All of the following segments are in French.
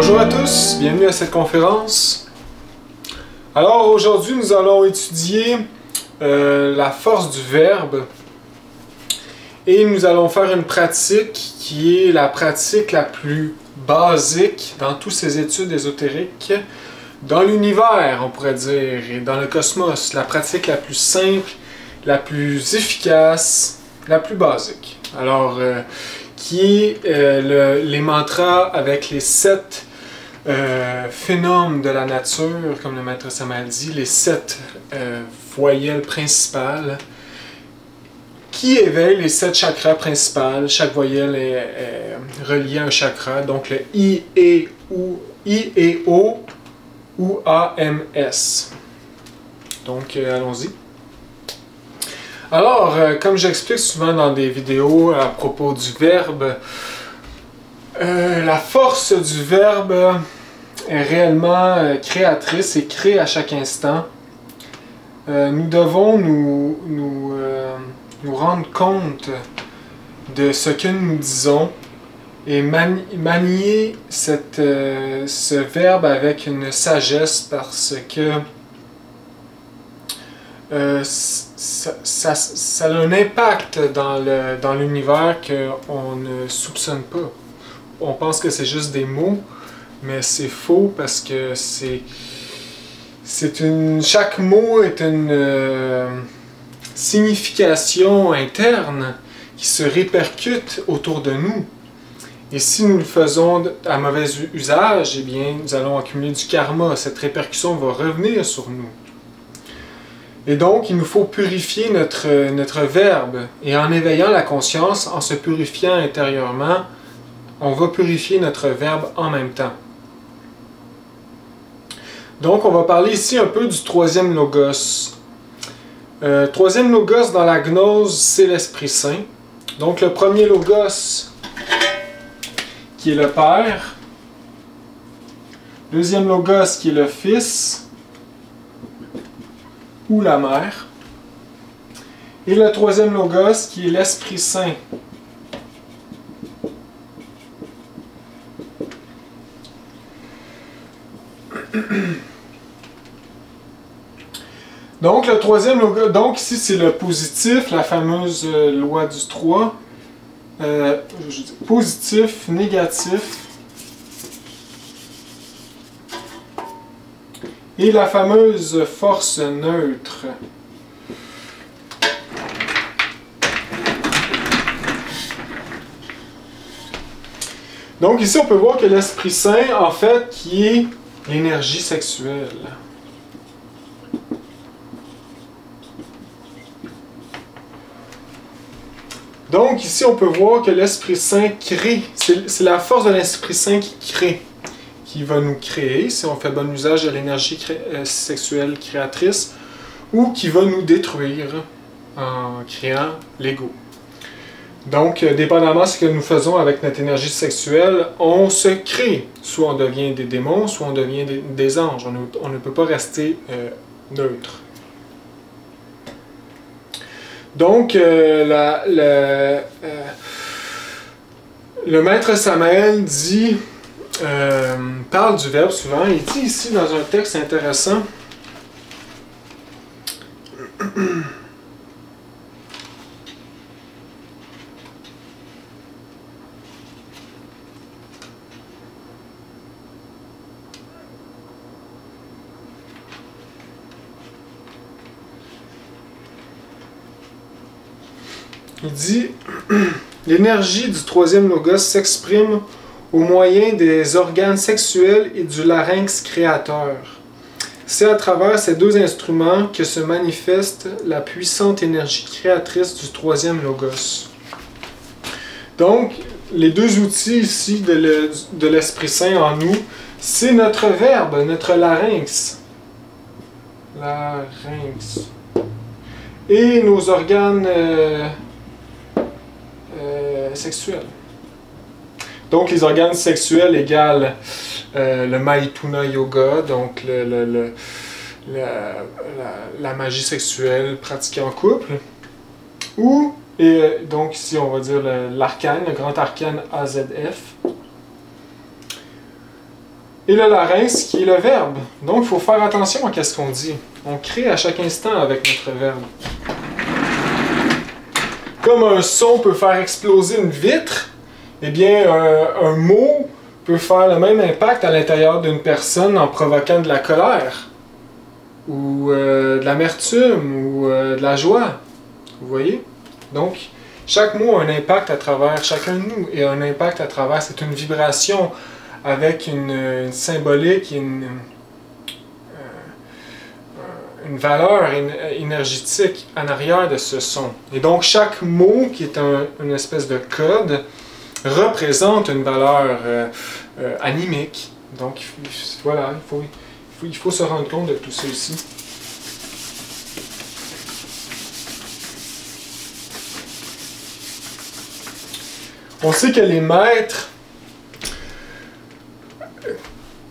Bonjour à tous, bienvenue à cette conférence. Alors aujourd'hui nous allons étudier la force du verbe et nous allons faire une pratique qui est la pratique la plus basique dans toutes ces études ésotériques dans l'univers, on pourrait dire, et dans le cosmos, la pratique la plus simple, la plus efficace, la plus basique. Alors, qui est les mantras avec les 7 phénomènes de la nature, comme le maître Samael dit, les 7 voyelles principales, qui éveillent les 7 chakras principales. Chaque voyelle est reliée à un chakra, donc le I, E, O ou A, M, S. Donc, allons-y. Alors, comme j'explique souvent dans des vidéos à propos du verbe, la force du verbe est réellement créatrice et crée à chaque instant. Nous devons nous rendre compte de ce que nous disons et manier ce verbe avec une sagesse parce que ça a un impact dans l'univers qu'on ne soupçonne pas. On pense que c'est juste des mots, mais c'est faux parce que chaque mot est une signification interne qui se répercute autour de nous. Et si nous le faisons à mauvais usage, eh bien, nous allons accumuler du karma. Cette répercussion va revenir sur nous. Et donc, il nous faut purifier notre verbe. Et en éveillant la conscience, en se purifiant intérieurement, on va purifier notre verbe en même temps. Donc, on va parler ici un peu du troisième logos. Troisième logos dans la gnose, c'est l'Esprit Saint. Donc, le premier logos, qui est le Père. Deuxième logos, qui est le Fils ou la Mère. Et le troisième logos, qui est l'Esprit Saint. Donc, le troisième logos, donc ici c'est le positif, la fameuse loi du 3. Positif, négatif. Et la fameuse force neutre. Donc ici on peut voir que l'Esprit Saint, en fait, qui est l'énergie sexuelle. Donc ici on peut voir que l'Esprit Saint crée. C'est la force de l'Esprit Saint qui crée, qui va nous créer, si on fait bon usage de l'énergie sexuelle créatrice, ou qui va nous détruire en créant l'ego. Donc, dépendamment de ce que nous faisons avec notre énergie sexuelle, on se crée. Soit on devient des démons, soit on devient des anges. On ne peut pas rester neutre. Donc, le maître Samael dit... parle du verbe souvent. Il dit ici dans un texte intéressant. Il dit l'énergie du troisième logos s'exprime au moyen des organes sexuels et du larynx créateur. C'est à travers ces deux instruments que se manifeste la puissante énergie créatrice du troisième logos. Donc, les deux outils ici de l'Esprit Saint en nous, c'est notre verbe, notre larynx. Larynx. Et nos organes sexuels. Donc, les organes sexuels égale le Maituna Yoga, donc la magie sexuelle pratiquée en couple, ou, donc ici on va dire l'arcane, le grand arcane AZF, et le larynx qui est le verbe. Donc, il faut faire attention à ce qu'on dit. On crée à chaque instant avec notre verbe. Comme un son peut faire exploser une vitre, eh bien, un mot peut faire le même impact à l'intérieur d'une personne en provoquant de la colère, ou de l'amertume, ou de la joie. Vous voyez? Donc, chaque mot a un impact à travers chacun de nous, et un impact à travers, c'est une vibration avec une symbolique, une valeur énergétique en arrière de ce son. Et donc, chaque mot, qui est une espèce de code, représente une valeur animique. Donc, voilà, il faut se rendre compte de tout ça ici. On sait que les maîtres,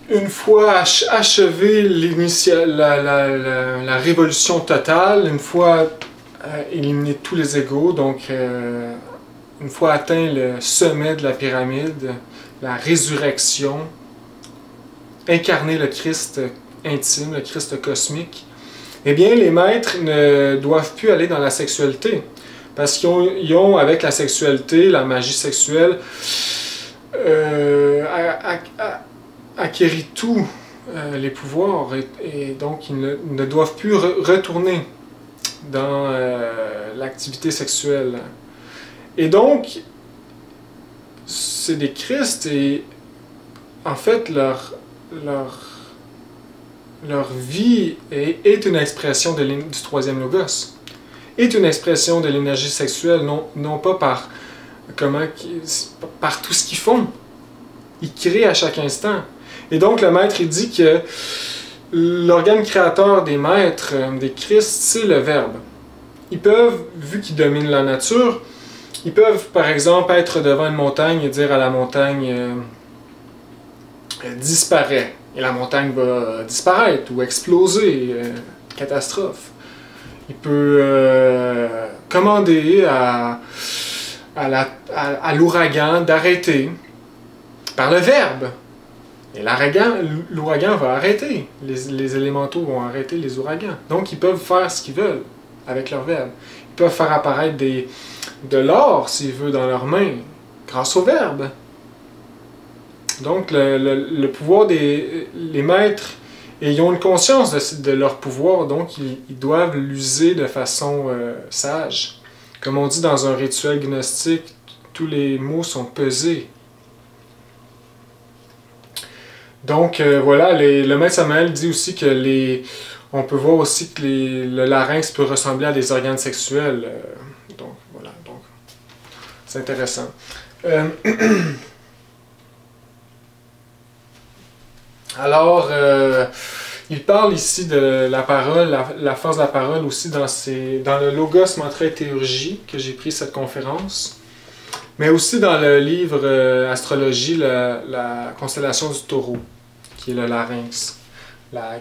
une fois achevé la révolution totale, une fois éliminé tous les égaux, donc une fois atteint le sommet de la pyramide, la résurrection, incarner le Christ intime, le Christ cosmique, eh bien les maîtres ne doivent plus aller dans la sexualité. Parce qu'ils ont, avec la sexualité, la magie sexuelle, acquéri tous les pouvoirs et donc ils ne doivent plus retourner dans l'activité sexuelle. Et donc, c'est des Christ et en fait leur vie est une expression du troisième logos. Est une expression de l'énergie sexuelle, non pas par tout ce qu'ils font. Ils créent à chaque instant. Et donc le maître il dit que l'organe créateur des maîtres, des Christ, c'est le verbe. Ils peuvent, vu qu'ils dominent la nature, ils peuvent par exemple être devant une montagne et dire à la montagne disparaît. Et la montagne va disparaître ou exploser, catastrophe. Il peut commander à l'ouragan d'arrêter par le verbe. Et l'ouragan va arrêter. Les élémentaux vont arrêter les ouragans. Donc ils peuvent faire ce qu'ils veulent avec leur verbe. Ils peuvent faire apparaître de l'or, s'ils veulent, dans leurs mains, grâce au verbe. Donc le pouvoir les maîtres, et ils ont une conscience de leur pouvoir, donc ils doivent l'user de façon sage. Comme on dit dans un rituel gnostique, tous les mots sont pesés. Donc voilà, le maître Samael dit aussi que on peut voir aussi que le larynx peut ressembler à des organes sexuels. Donc voilà, donc c'est intéressant. Alors, il parle ici de la parole, la force de la parole aussi dans le Logos Mantra et Théurgie que j'ai pris cette conférence, mais aussi dans le livre Astrologie, la constellation du taureau, qui est le larynx,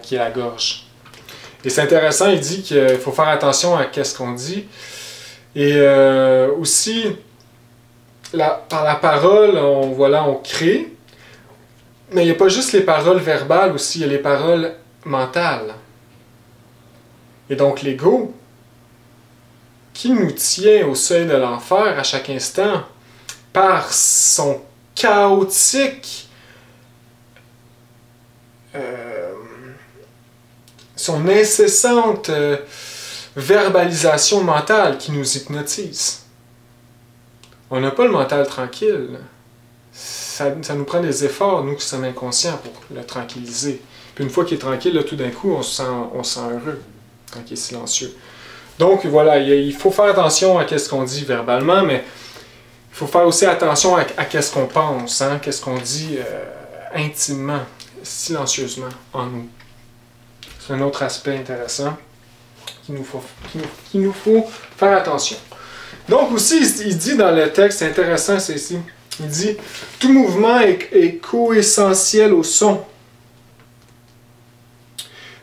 qui est la gorge. Et c'est intéressant, il dit qu'il faut faire attention à ce qu'on dit, et aussi, par la parole, on crée. Mais il n'y a pas juste les paroles verbales aussi, il y a les paroles mentales. Et donc l'ego, qui nous tient au seuil de l'enfer à chaque instant, par son chaotique, son incessante verbalisation mentale qui nous hypnotise. On n'a pas le mental tranquille. Ça nous prend des efforts, nous qui sommes inconscients, pour le tranquilliser. Puis une fois qu'il est tranquille, là, tout d'un coup, on se sent heureux quand il est silencieux. Donc voilà, il faut faire attention à ce qu'on dit verbalement, mais il faut faire aussi attention à ce qu'on pense, hein, qu'est-ce qu'on dit intimement, silencieusement en nous. C'est un autre aspect intéressant qu'il nous faut faire attention. Donc aussi, il dit dans le texte, c'est intéressant, c'est ici, il dit « Tout mouvement est coessentiel au son ».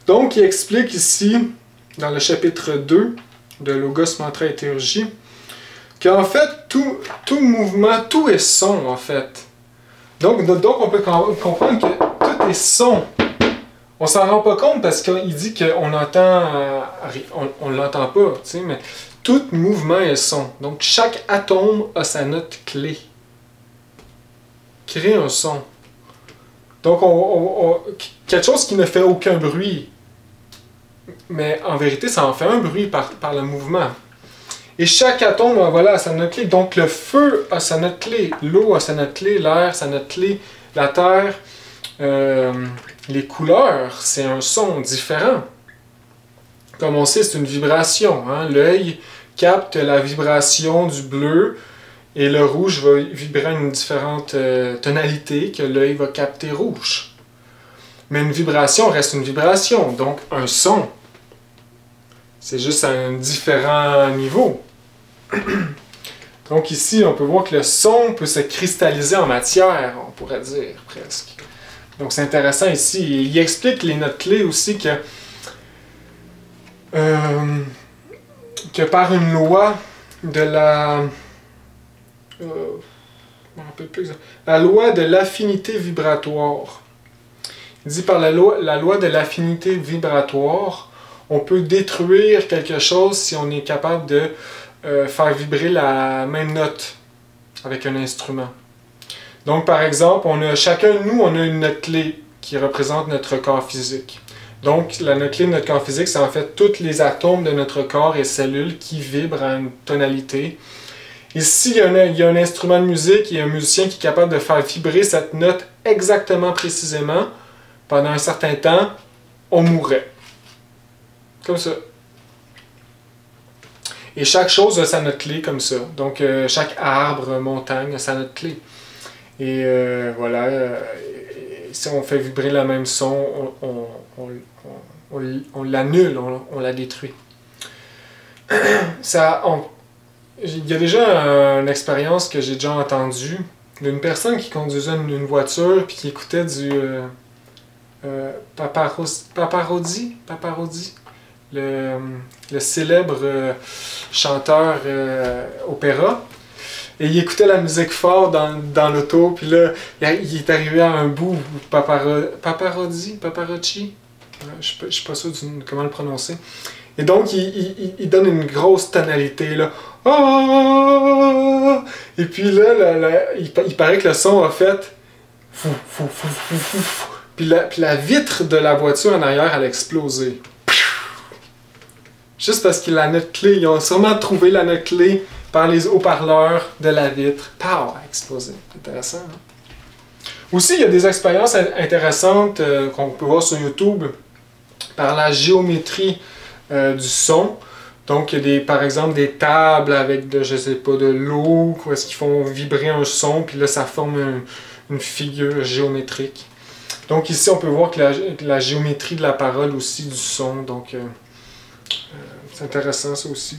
Donc, il explique ici, dans le chapitre 2 de Logos, Mantra et Théurgie, qu'en fait, tout mouvement, tout est son, en fait. Donc on peut comprendre que tout côté son, on s'en rend pas compte parce qu'il dit qu'on entend, on l'entend pas, tu sais, mais tout mouvement est son. Donc chaque atome a sa note clé. Crée un son. Donc quelque chose qui ne fait aucun bruit. Mais en vérité, ça en fait un bruit par le mouvement. Et chaque atome voilà, a sa note clé. Donc le feu a sa note clé, l'eau a sa note clé, l'air sa note clé, la terre, les couleurs, c'est un son différent. Comme on sait, c'est une vibration. Hein? L'œil capte la vibration du bleu et le rouge va vibrer à une différente tonalité que l'œil va capter rouge. Mais une vibration reste une vibration, donc un son. C'est juste à un différent niveau. Donc ici, on peut voir que le son peut se cristalliser en matière, on pourrait dire presque. Donc c'est intéressant ici. Il explique les notes clés aussi que par une loi de la loi de l'affinité vibratoire. Il dit par la loi de l'affinité vibratoire, on peut détruire quelque chose si on est capable de faire vibrer la même note avec un instrument. Donc par exemple, chacun de nous, on a une note clé qui représente notre corps physique. Donc la note clé de notre corps physique, c'est en fait tous les atomes de notre corps et cellules qui vibrent à une tonalité. Ici, il y a un instrument de musique et un musicien qui est capable de faire vibrer cette note exactement précisément. Pendant un certain temps, on mourrait. Comme ça. Et chaque chose a sa note clé comme ça. Donc chaque arbre, montagne a sa note clé. Et voilà, si on fait vibrer le même son, on l'annule, on la détruit. Il y a déjà une expérience que j'ai déjà entendue d'une personne qui conduisait une voiture et qui écoutait du Pavarotti, le célèbre chanteur opéra. Et il écoutait la musique fort dans l'auto, puis là, il est arrivé à un bout où Pavarotti, je suis pas sûr de comment le prononcer. Et donc, il donne une grosse tonalité, là. Ah! Et puis là, il paraît que le son a fait... Puis la vitre de la voiture en arrière, elle a explosé. Juste parce que la note clé, ils ont sûrement trouvé la note clé par les haut-parleurs de la vitre. Pow! A explosé. Intéressant, hein? Aussi, il y a des expériences intéressantes qu'on peut voir sur YouTube par la géométrie du son. Donc, il y a par exemple des tables avec je sais pas, de l'eau, où est-ce qu'ils font vibrer un son, puis là, ça forme une figure géométrique. Donc ici, on peut voir que la géométrie de la parole aussi, du son, donc c'est intéressant ça aussi.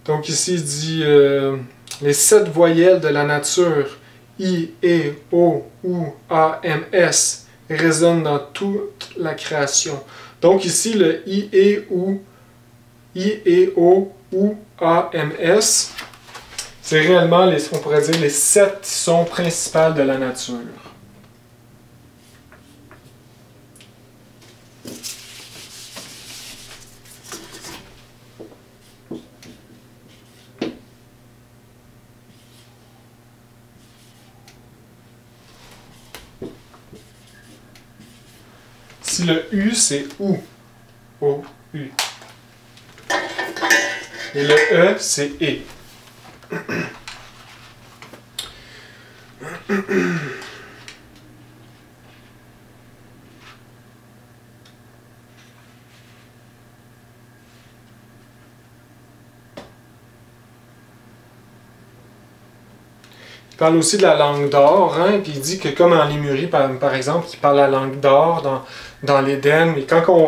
Donc ici, il dit les 7 voyelles de la nature, I, E, O, U, A, M, S, résonnent dans toute la création. Donc ici, le I, E, O, U, A, M, S, c'est réellement, on pourrait dire, les 7 sons principaux de la nature. Si le U, c'est OU. O-U. Et le E, c'est E. Il parle aussi de la langue d'or, hein, puis il dit que comme en Lémurie, par exemple, il parle la langue d'or dans l'Éden, mais quand on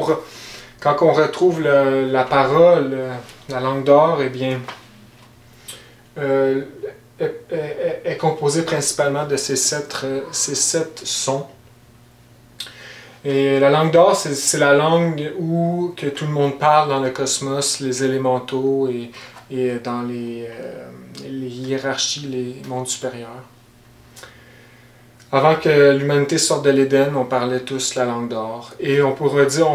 retrouve la parole, la langue d'or, eh bien, est composée principalement de ces sept sons. Et la langue d'or, c'est la langue où que tout le monde parle dans le cosmos, les élémentaux et dans les hiérarchies, les mondes supérieurs. Avant que l'humanité sorte de l'Éden, on parlait tous la langue d'or. Et on pourrait dire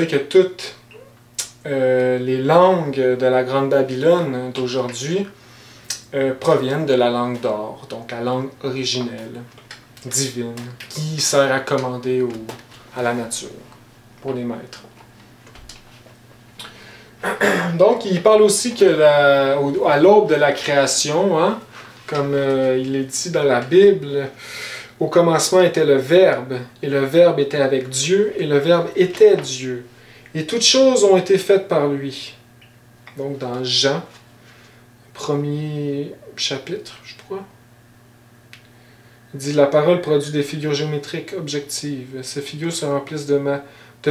que toutes les langues de la Grande Babylone d'aujourd'hui proviennent de la langue d'or, donc la langue originelle, divine, qui sert à commander à la nature, pour les maîtres. Donc, il parle aussi que à l'aube de la création, hein, comme il est dit dans la Bible, au commencement était le Verbe, et le Verbe était avec Dieu, et le Verbe était Dieu. Et toutes choses ont été faites par lui. Donc, dans Jean, premier chapitre, je crois, il dit « La parole produit des figures géométriques objectives. Ces figures se remplissent de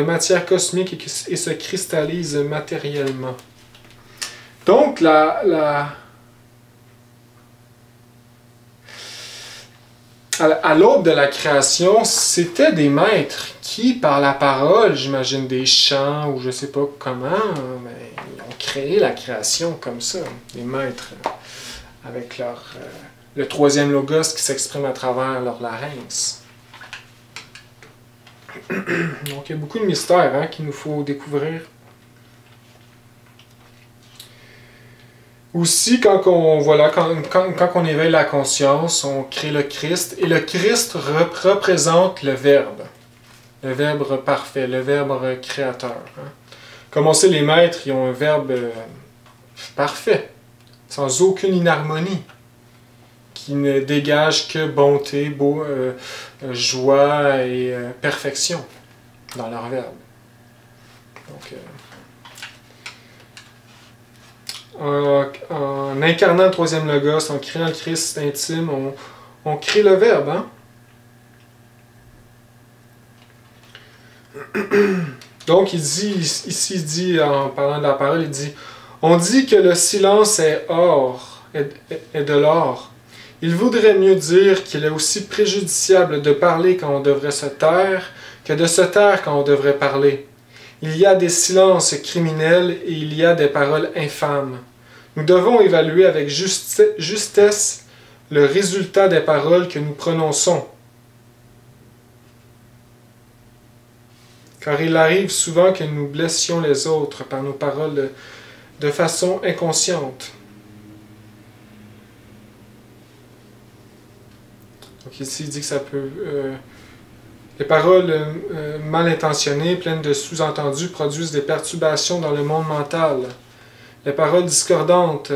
matière cosmique et se cristallisent matériellement. » Donc, à l'aube de la création, c'était des maîtres qui, par la parole, j'imagine des chants ou je ne sais pas comment, mais ils ont créé la création comme ça. Des maîtres avec le troisième logos qui s'exprime à travers leur larynx. Donc il y a beaucoup de mystères hein, qu'il nous faut découvrir. Aussi, quand on éveille la conscience, on crée le Christ, et le Christ représente le Verbe parfait, le Verbe créateur. Hein. Comme on sait, les maîtres, ils ont un Verbe parfait, sans aucune inharmonie, qui ne dégage que bonté, joie et perfection dans leur Verbe. Donc, en incarnant le troisième logos, en créant le Christ intime, on crée le Verbe. Hein? Donc, ici, en parlant de la parole, il dit « On dit que le silence est de l'or. Il vaudrait mieux dire qu'il est aussi préjudiciable de parler quand on devrait se taire que de se taire quand on devrait parler. Il y a des silences criminels et il y a des paroles infâmes. Nous devons évaluer avec justesse le résultat des paroles que nous prononçons. Car il arrive souvent que nous blessions les autres par nos paroles de façon inconsciente. » Donc ici, il dit que ça peut... les paroles mal intentionnées, pleines de sous-entendus, produisent des perturbations dans le monde mental. Les paroles discordantes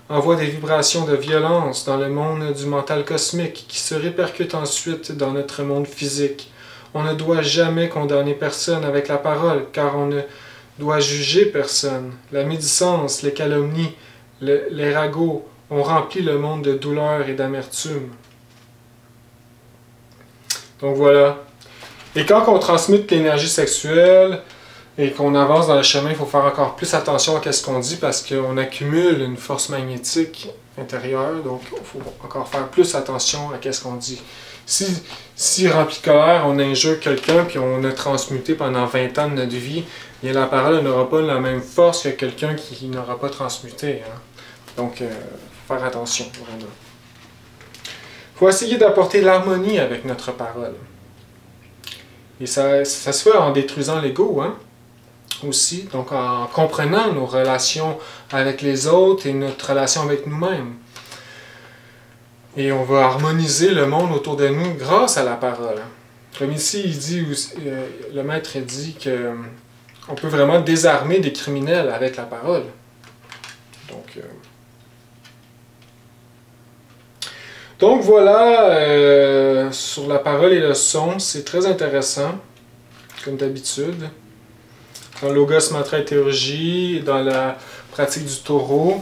envoient des vibrations de violence dans le monde du mental cosmique qui se répercutent ensuite dans notre monde physique. On ne doit jamais condamner personne avec la parole, car on ne doit juger personne. La médisance, les calomnies, les ragots ont rempli le monde de douleur et d'amertume. Donc voilà. Et quand on transmute l'énergie sexuelle et qu'on avance dans le chemin, il faut faire encore plus attention à ce qu'on dit parce qu'on accumule une force magnétique intérieure. Donc il faut encore faire plus attention à ce qu'on dit. Si rempli de colère, on injure quelqu'un puis on a transmuté pendant 20 ans de notre vie, bien la parole n'aura pas la même force que quelqu'un qui n'aura pas transmuté. Hein. Donc, faire attention, vraiment. Il faut essayer d'apporter l'harmonie avec notre parole. Et ça se fait en détruisant l'ego, hein, aussi. Donc, en comprenant nos relations avec les autres et notre relation avec nous-mêmes. Et on va harmoniser le monde autour de nous grâce à la parole. Comme ici, il dit, le maître dit que on peut vraiment désarmer des criminels avec la parole. Donc voilà, sur la parole et le son, c'est très intéressant, comme d'habitude. Dans Logos, Mantra et Théurgie, dans la pratique du taureau,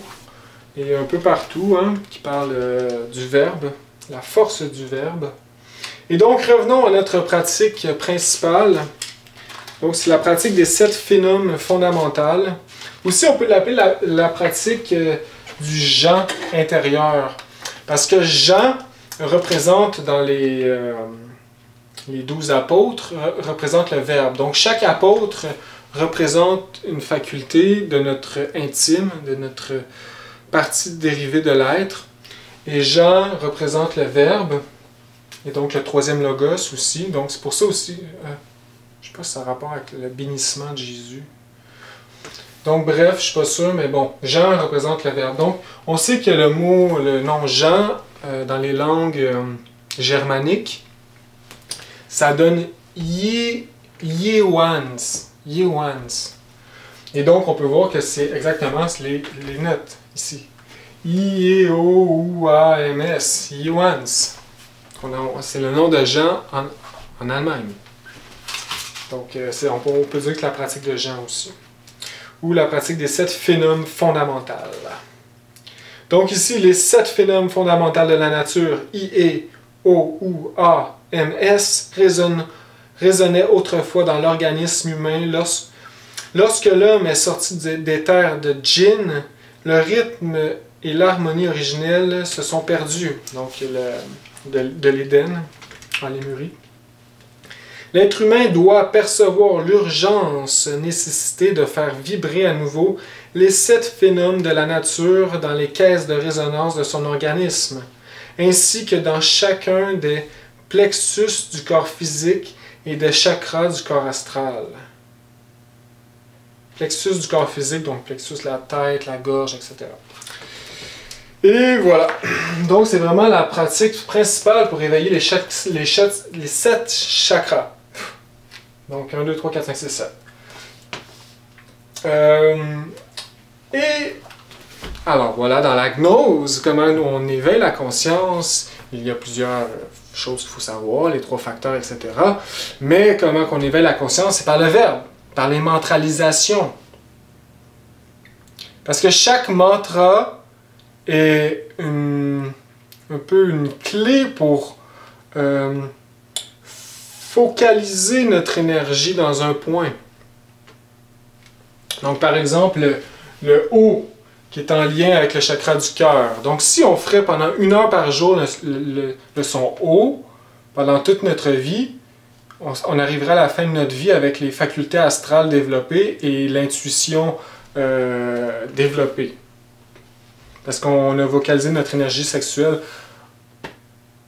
et un peu partout, hein, qui parle du verbe, la force du verbe. Et donc, revenons à notre pratique principale. Donc, c'est la pratique des 7 phénomènes fondamentales. Aussi, on peut l'appeler la pratique du Jean intérieur. Parce que Jean représente dans les 12 apôtres représentent le Verbe. Donc chaque apôtre représente une faculté de notre intime, de notre partie dérivée de l'être. Et Jean représente le Verbe, et donc le troisième logos aussi. Donc c'est pour ça aussi, je ne sais pas si ça a rapport avec le bénissement de Jésus. Donc bref, je ne suis pas sûr, mais bon, Jean représente le Verbe. Donc on sait que le nom Jean, dans les langues germaniques, ça donne Yewans. Et donc on peut voir que c'est exactement les notes ici. I-E-O-U-A-M-S, Yewans. C'est le nom de Jean en Allemagne. Donc on peut dire que la pratique de Jean aussi. Ou la pratique des 7 phénomènes fondamentales. Donc ici, les 7 phénomènes fondamentaux de la nature, I-E-O-U-A-M-S, résonnaient autrefois dans l'organisme humain. Lorsque l'homme est sorti des terres de Djinn, le rythme et l'harmonie originelle se sont perdus, donc de l'Éden, en Lémurie. L'être humain doit percevoir l'urgence nécessité de faire vibrer à nouveau les 7 phénomènes de la nature dans les caisses de résonance de son organisme, ainsi que dans chacun des plexus du corps physique et des chakras du corps astral. Plexus du corps physique, donc plexus la tête, la gorge, etc. Et voilà. Donc c'est vraiment la pratique principale pour éveiller les 7 chakras. Donc 1, 2, 3, 4, 5, 6, 7. Et alors voilà, dans la gnose, comment on éveille la conscience, il y a plusieurs choses qu'il faut savoir, les 3 facteurs, etc. Mais comment on éveille la conscience, c'est par le verbe, par les mantralisations. Parce que chaque mantra est un peu une clé pour focaliser notre énergie dans un point. Donc par exemple, le O qui est en lien avec le chakra du cœur. Donc si on ferait pendant 1 heure par jour le son O, pendant toute notre vie, on arriverait à la fin de notre vie avec les facultés astrales développées et l'intuition développée. Parce qu'on a vocalisé notre énergie sexuelle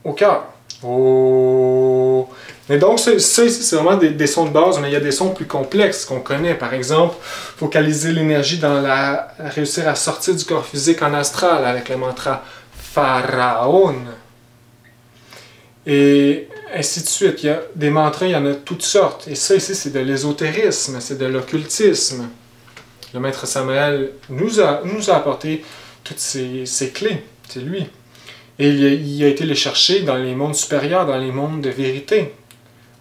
au cœur. Oh. Mais donc, ça ici, c'est vraiment des sons de base, mais il y a des sons plus complexes qu'on connaît. Par exemple, focaliser l'énergie dans réussir à sortir du corps physique en astral avec le mantra Pharaon. Et ainsi de suite. Il y a des mantras, il y en a toutes sortes. Et ça ici, c'est de l'ésotérisme, c'est de l'occultisme. Le maître Samael nous a apporté toutes ces clés. C'est lui. Et il a été les chercher dans les mondes supérieurs, dans les mondes de vérité.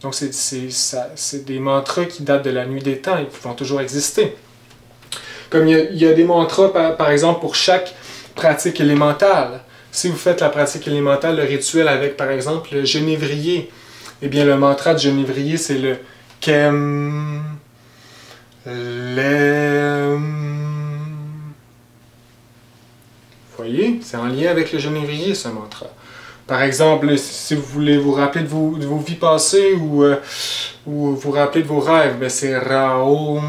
Donc c'est des mantras qui datent de la nuit des temps et qui vont toujours exister. Comme il y a des mantras, par exemple, pour chaque pratique élémentale. Si vous faites la pratique élémentale, le rituel avec, par exemple, le genévrier, eh bien, le mantra de genévrier, c'est le Kem, Lem. Vous voyez, c'est en lien avec le genévrier, ce mantra. Par exemple, si vous voulez vous rappeler de vos vies passées ou vous rappeler de vos rêves, c'est Raom,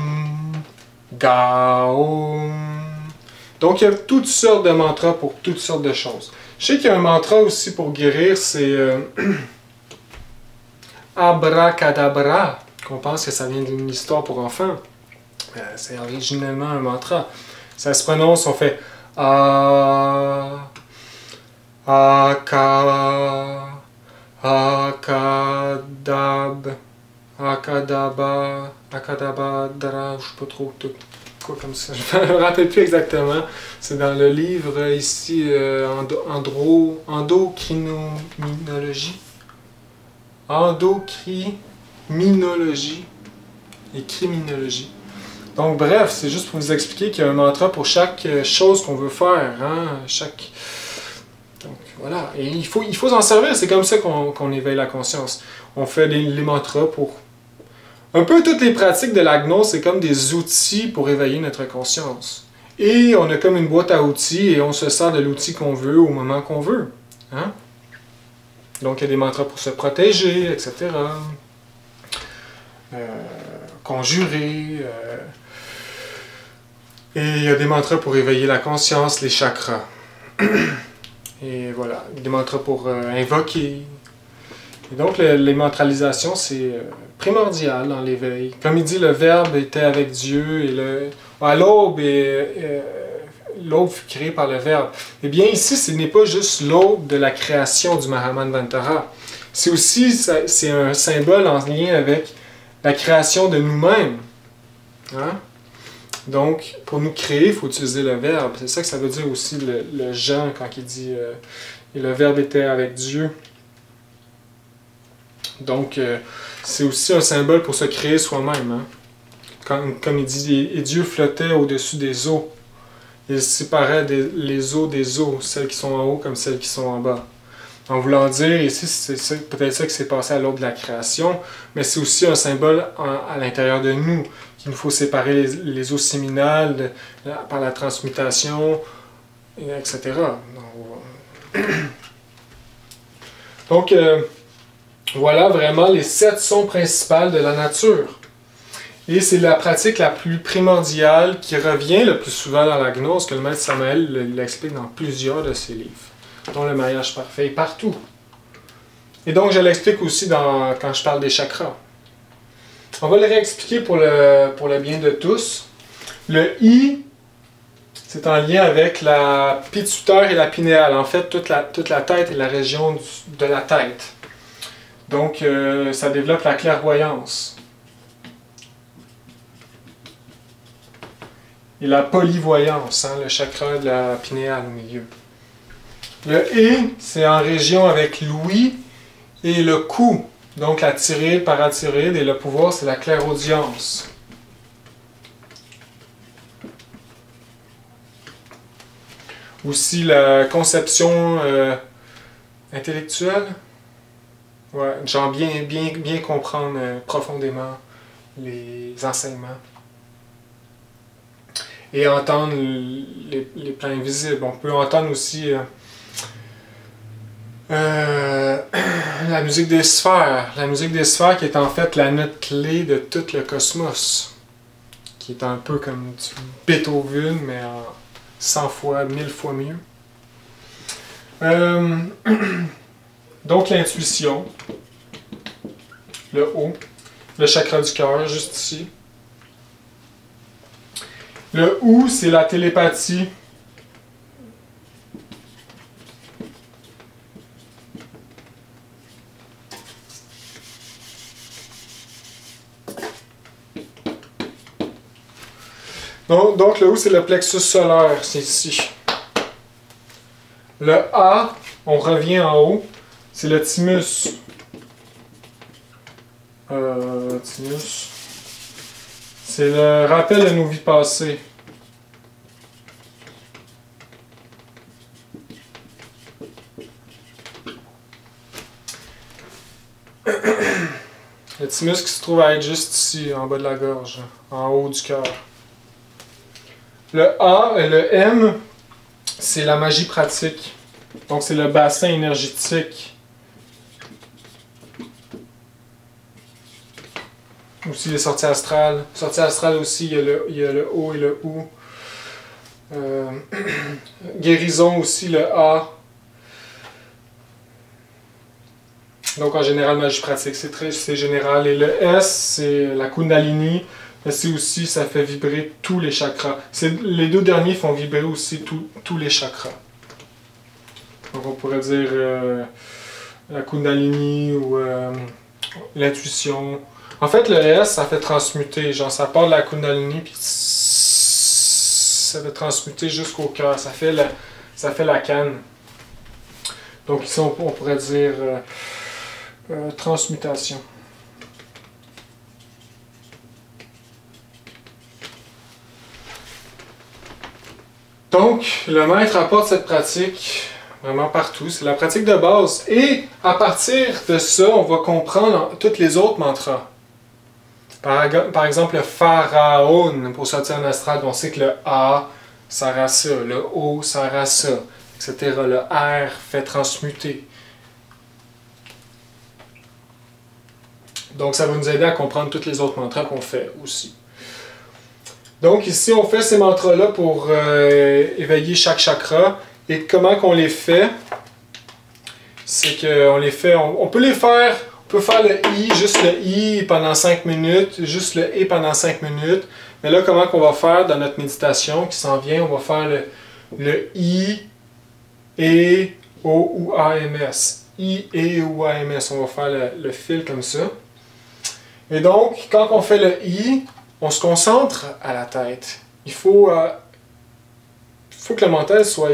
Gaom. Donc, il y a toutes sortes de mantras pour toutes sortes de choses. Je sais qu'il y a un mantra aussi pour guérir, c'est Abracadabra, qu'on pense que ça vient d'une histoire pour enfants. C'est originellement un mantra. Ça se prononce, on fait Akadaba, Akadabadra, je sais pas trop, quoi comme ça, je ne me rappelle plus exactement. C'est dans le livre ici, endocrinologie. Endocrinologie et criminologie. Donc bref, c'est juste pour vous expliquer qu'il y a un mantra pour chaque chose qu'on veut faire. Hein? Donc voilà, et il faut s'en servir, c'est comme ça qu'on éveille la conscience. On fait les mantras pour... Un peu toutes les pratiques de la gnose, c'est comme des outils pour éveiller notre conscience. Et on a comme une boîte à outils et on se sert de l'outil qu'on veut au moment qu'on veut. Hein? Donc il y a des mantras pour se protéger, etc. Conjurer. Et il y a des mantras pour éveiller la conscience, les chakras. Et voilà, des mantras pour invoquer. Et donc les mantralisations, c'est primordial dans l'éveil. Comme il dit, le Verbe était avec Dieu et à l'aube, l'aube fut créée par le Verbe. Eh bien ici, ce n'est pas juste l'aube de la création du Mahamanvantara. C'est aussi c'est un symbole en lien avec la création de nous-mêmes. Hein? Donc, pour nous créer, il faut utiliser le Verbe. C'est ça que ça veut dire aussi le Jean quand il dit et le Verbe était avec Dieu. Donc, c'est aussi un symbole pour se créer soi-même. Hein? Comme il dit, et Dieu flottait au-dessus des eaux. Il séparait les eaux des eaux, celles qui sont en haut comme celles qui sont en bas. En voulant dire, ici, c'est peut-être ça qui s'est passé à l'aube de la création, mais c'est aussi un symbole à l'intérieur de nous, qu'il nous faut séparer les eaux séminales par la transmutation, etc. Donc, voilà vraiment les 7 sons principales de la nature. Et c'est la pratique la plus primordiale qui revient le plus souvent dans la gnose, que le maître Samael l'explique dans plusieurs de ses livres, dont le mariage parfait est partout. Et donc je l'explique aussi quand je parle des chakras. On va le réexpliquer pour le bien de tous. Le I, c'est en lien avec la pituitaire et la pinéale. En fait, toute la tête est la région de la tête. Donc, ça développe la clairvoyance. Et la polyvoyance, hein, le chakra de la pinéale au milieu. Le E, c'est en région avec l'ouïe et le cou. Donc la thyroïde, parathyroïde, et le pouvoir, c'est la clairaudience. Aussi la conception intellectuelle. Ouais, genre bien comprendre profondément les enseignements. Et entendre les plans invisibles. On peut entendre aussi la musique des sphères. La musique des sphères qui est en fait la note clé de tout le cosmos. Qui est un peu comme du Beethoven, mais en 100 fois, 1000 fois mieux. Donc l'intuition. Le O. Le chakra du cœur, juste ici. Le OU, c'est la télépathie. Donc le OU, c'est le plexus solaire, c'est ici. Le A, on revient en haut, c'est le thymus. Thymus. C'est le rappel de nos vies passées. Le thymus qui se trouve à être juste ici, en bas de la gorge, en haut du cœur. Le A et le M, c'est la magie pratique. Donc c'est le bassin énergétique. Aussi les sorties astrales. Sorties astrales aussi, il y a le O et le OU. Guérison aussi, le A. Donc en général, magie pratique, c'est général. Et le S, c'est la Kundalini. Mais c'est aussi, ça fait vibrer tous les chakras. Les deux derniers font vibrer aussi tous les chakras. Donc on pourrait dire la Kundalini ou l'intuition. En fait, le S, ça fait transmuter. Genre, ça part de la Kundalini, puis ça fait transmuter jusqu'au cœur. Ça fait la canne. Donc ici, on pourrait dire transmutation. Donc, le maître apporte cette pratique vraiment partout. C'est la pratique de base. Et à partir de ça, on va comprendre tous les autres mantras. Par exemple, le pharaon, pour sortir en astral, on sait que le A, ça rend ça. Le O, ça rend ça, etc. Le R fait transmuter. Donc, ça va nous aider à comprendre tous les autres mantras qu'on fait aussi. Donc, ici, on fait ces mantras-là pour éveiller chaque chakra. Et comment qu'on les fait? C'est qu'on les fait, on peut les faire, on peut faire le I, juste le I pendant 5 minutes, juste le E pendant 5 minutes. Mais là, comment qu'on va faire dans notre méditation qui s'en vient? On va faire le I, E, O ou A, M, S. I, E, ou A, M, S. On va faire le fil comme ça. Et donc, quand on fait le I, on se concentre à la tête. Il faut que le mental soit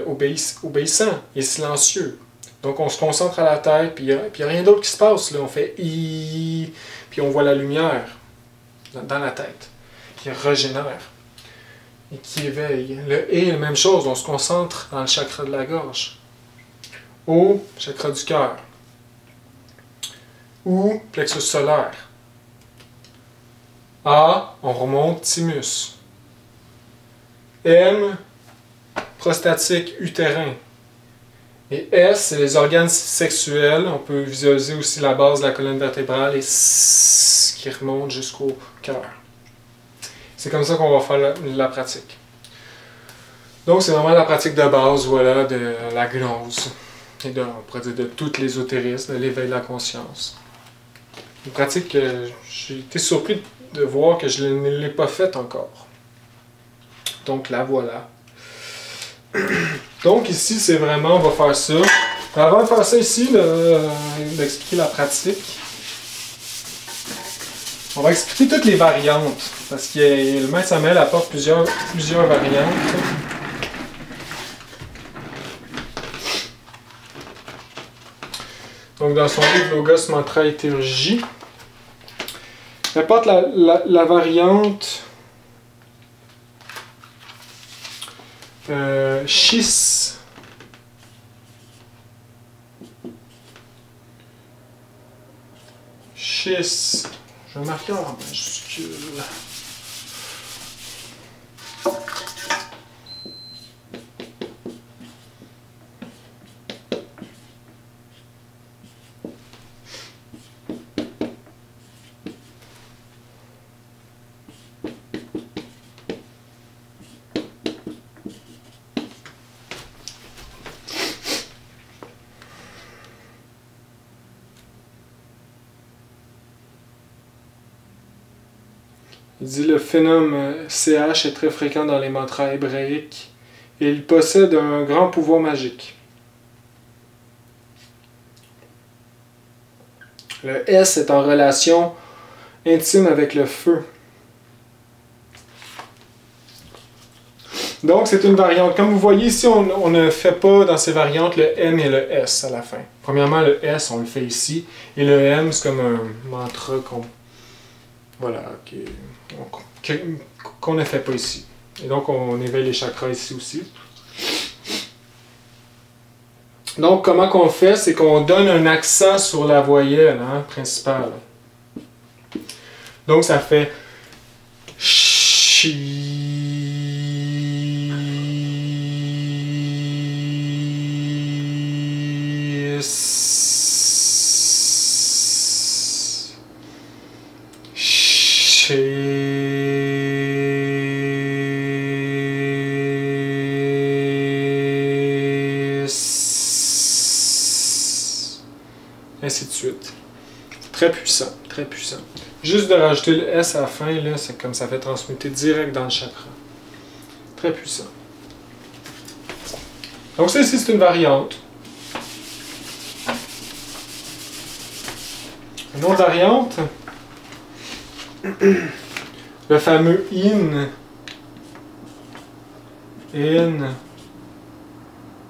obéissant et silencieux. Donc, on se concentre à la tête, puis il n'y a rien d'autre qui se passe. Là. On fait I, puis on voit la lumière dans la tête, qui régénère et qui éveille. Le E, la même chose, on se concentre dans le chakra de la gorge. O, chakra du cœur. ou plexus solaire. A, on remonte thymus. M, prostatique utérin. Et S, c'est les organes sexuels. On peut visualiser aussi la base de la colonne vertébrale et S qui remonte jusqu'au cœur. C'est comme ça qu'on va faire la pratique. Donc, c'est vraiment la pratique de base, voilà, de la gnose. Et de, on pourrait dire de tout l'ésotérisme, de l'éveil de la conscience. Une pratique que j'ai été surpris de voir que je ne l'ai pas faite encore. Donc, la voilà. Donc, ici, c'est vraiment, on va faire ça. Avant de faire ça ici, d'expliquer la pratique, on va expliquer toutes les variantes. Parce que le maître Samuel apporte plusieurs variantes. Donc, dans son livre Logos Mantra et Théurgie, il apporte la variante Shis. Shis. Je vais marquer en majuscule. Il dit le phénomène CH est très fréquent dans les mantras hébraïques et il possède un grand pouvoir magique. Le S est en relation intime avec le feu. Donc c'est une variante. Comme vous voyez ici, on ne fait pas dans ces variantes le M et le S à la fin. Premièrement, le S, on le fait ici. Et le M, c'est comme un mantra qu'on ne fait pas ici. Et donc, on éveille les chakras ici aussi. Donc, comment qu'on fait? C'est qu'on donne un accent sur la voyelle principale. Donc, ça fait chi. Ainsi de suite. Très puissant, très puissant. Juste de rajouter le S à la fin, là, c'est comme ça fait transmuter direct dans le chakra. Très puissant. Donc ça ici, c'est une variante. Une autre variante, le fameux IN,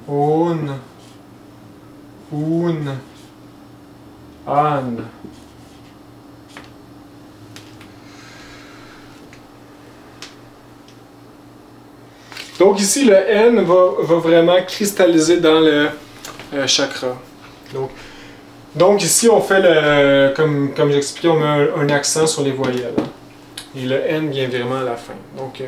ON, UN, AN. Donc ici, le N va vraiment cristalliser dans le chakra. Donc ici, on fait, comme j'expliquais, on met un accent sur les voyelles. Et le N vient vraiment à la fin. Donc,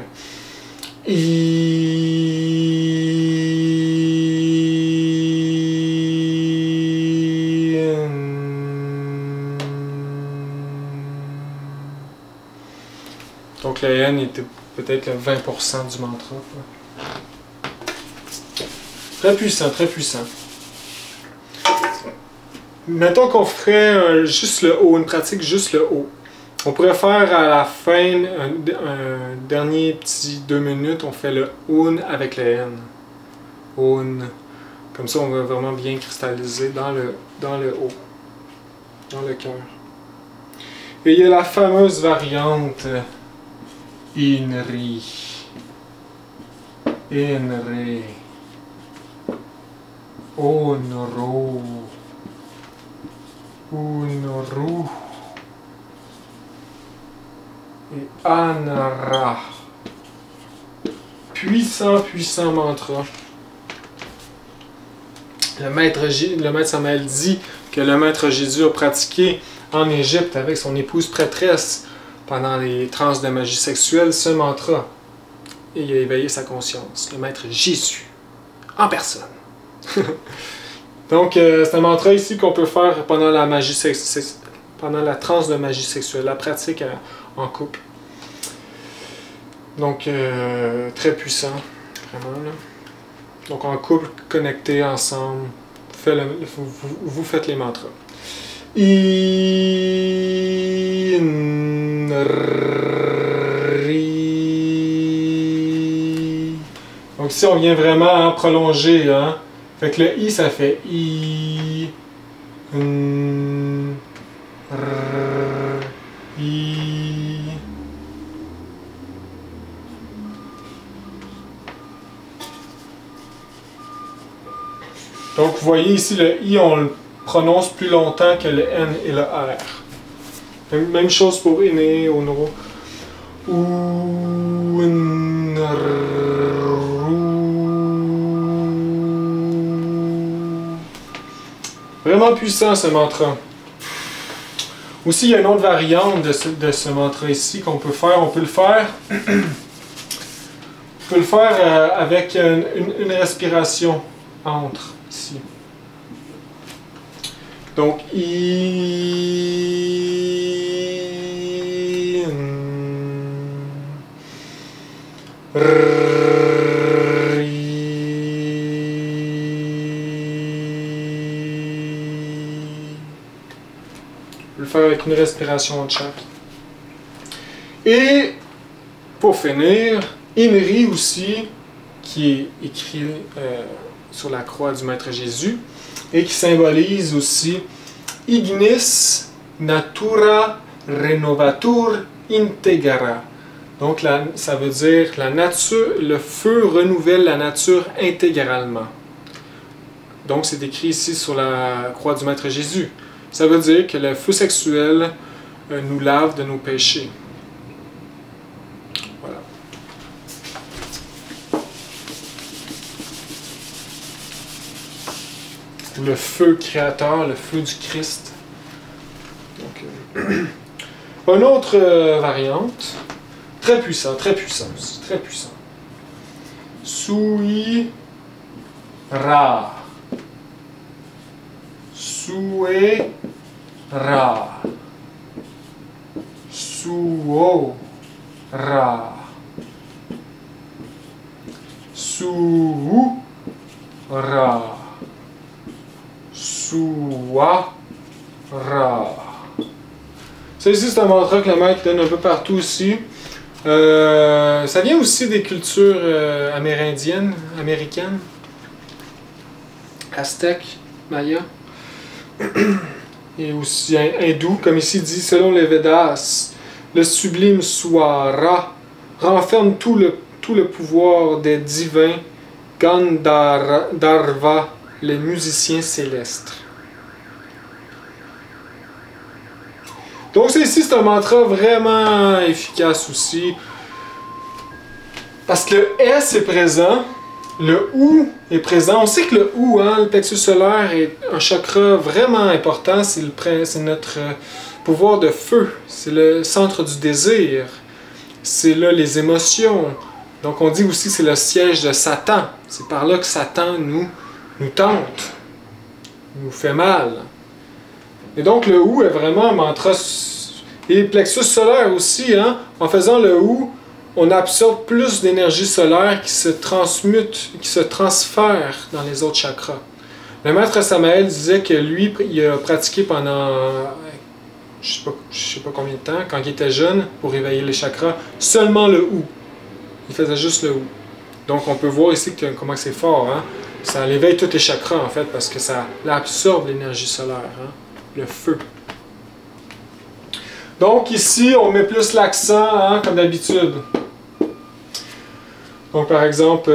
Donc le N était peut-être le 20% du mantra, quoi. Très puissant, très puissant. Mettons qu'on ferait juste le O, une pratique juste le O. On pourrait faire à la fin, un dernier petit 2 minutes, on fait le UN avec le N. UN. Comme ça, on va vraiment bien cristalliser dans le O, dans le cœur. Et il y a la fameuse variante INRI. INRI. ONRO. UNRU. Et Anara. Puissant, puissant mantra. Le maître Samael dit que le maître Jésus a pratiqué en Égypte avec son épouse prêtresse pendant les transes de magie sexuelle ce mantra. Et il a éveillé sa conscience. Le maître Jésus, en personne. Donc, c'est un mantra ici qu'on peut faire pendant la magie pendant la transe de magie sexuelle, la pratique en couple. Donc, très puissant, vraiment. Là. Donc, en couple, connectés ensemble, vous faites les mantras. Donc, ici, on vient vraiment prolonger, hein. Fait que le I, ça fait I, I. Donc, vous voyez ici, le I, on le prononce plus longtemps que le N et le R. Même chose pour Iné, Onro. Vraiment puissant ce mantra. Aussi, il y a une autre variante de ce mantra ici qu'on peut faire. On peut le faire, avec une respiration entre ici. Donc, le faire avec une respiration de chaque. Et pour finir, Inri aussi, qui est écrit sur la croix du Maître Jésus et qui symbolise aussi Ignis Natura Renovatur Integra. Donc ça veut dire la nature, le feu renouvelle la nature intégralement. Donc c'est écrit ici sur la croix du Maître Jésus. Ça veut dire que le feu sexuel nous lave de nos péchés. Voilà. Le feu créateur, le feu du Christ. Donc, une autre variante, très puissant, très puissant, très puissant. Sui Ra. Sue Ra. Suo Ra. Suu Ra. Sua Ra. Ça ici, c'est un mantra que le maître donne un peu partout aussi. Ça vient aussi des cultures amérindiennes, américaines, aztèques, mayas, et aussi hindous, comme ici dit, selon les Védas, le sublime Swara renferme tout le pouvoir des divins Gandharva, les musiciens célestes. Donc ici, c'est un mantra vraiment efficace aussi. Parce que le S est présent, le OU est présent. On sait que le OU, hein, le plexus solaire, est un chakra vraiment important. C'est notre pouvoir de feu. C'est le centre du désir. C'est là les émotions. Donc on dit aussi que c'est le siège de Satan. C'est par là que Satan nous tente, nous fait mal. Et donc le OU est vraiment un mantra Et plexus solaire aussi, hein? En faisant le OU, on absorbe plus d'énergie solaire qui se transmute, qui se transfère dans les autres chakras. Le maître Samael disait que lui, il a pratiqué pendant, je sais pas combien de temps, quand il était jeune, pour réveiller les chakras, seulement le OU. Il faisait juste le OU. Donc on peut voir ici comment c'est fort, hein? Ça éveille tous les chakras en fait, parce que ça absorbe l'énergie solaire, hein? Le feu. Donc ici, on met plus l'accent, hein, comme d'habitude. Donc par exemple,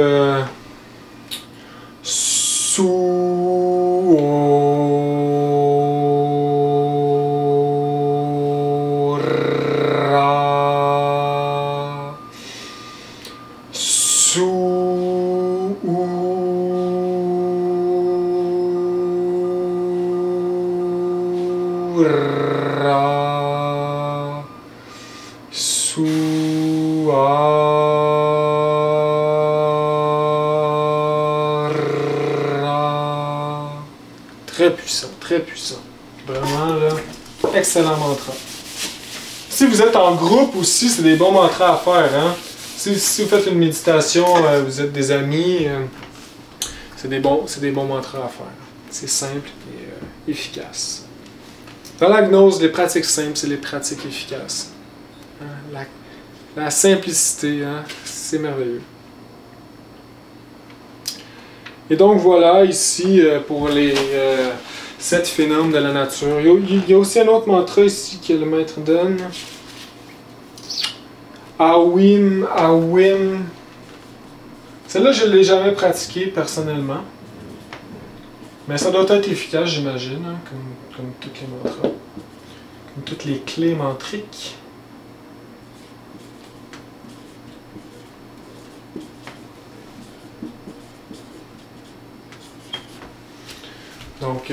très puissant, très puissant. Vraiment, là, excellent mantra. Si vous êtes en groupe aussi, c'est des bons mantras à faire. Hein? Si vous faites une méditation, vous êtes des amis, c'est des bons mantras à faire. C'est simple et efficace. Dans la gnose, les pratiques simples, c'est les pratiques efficaces. Hein? La simplicité, hein? C'est merveilleux. Et donc voilà, ici, pour les 7 phénomènes de la nature. Il y a aussi un autre mantra ici que le maître donne. Awim, Awim. Celle-là, je ne l'ai jamais pratiquée personnellement. Mais ça doit être efficace, j'imagine, hein, comme toutes les mantras. Comme toutes les clés mantriques. Donc,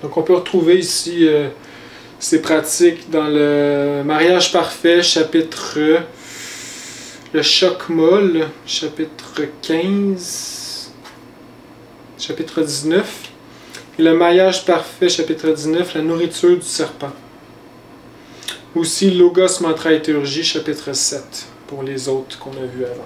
donc on peut retrouver ici ces pratiques dans le mariage parfait, chapitre le choc molle, chapitre 15, chapitre 19. Et le maillage parfait, chapitre 19, la nourriture du serpent. Aussi Logos Mantra et Théurgie, chapitre 7, pour les autres qu'on a vus avant.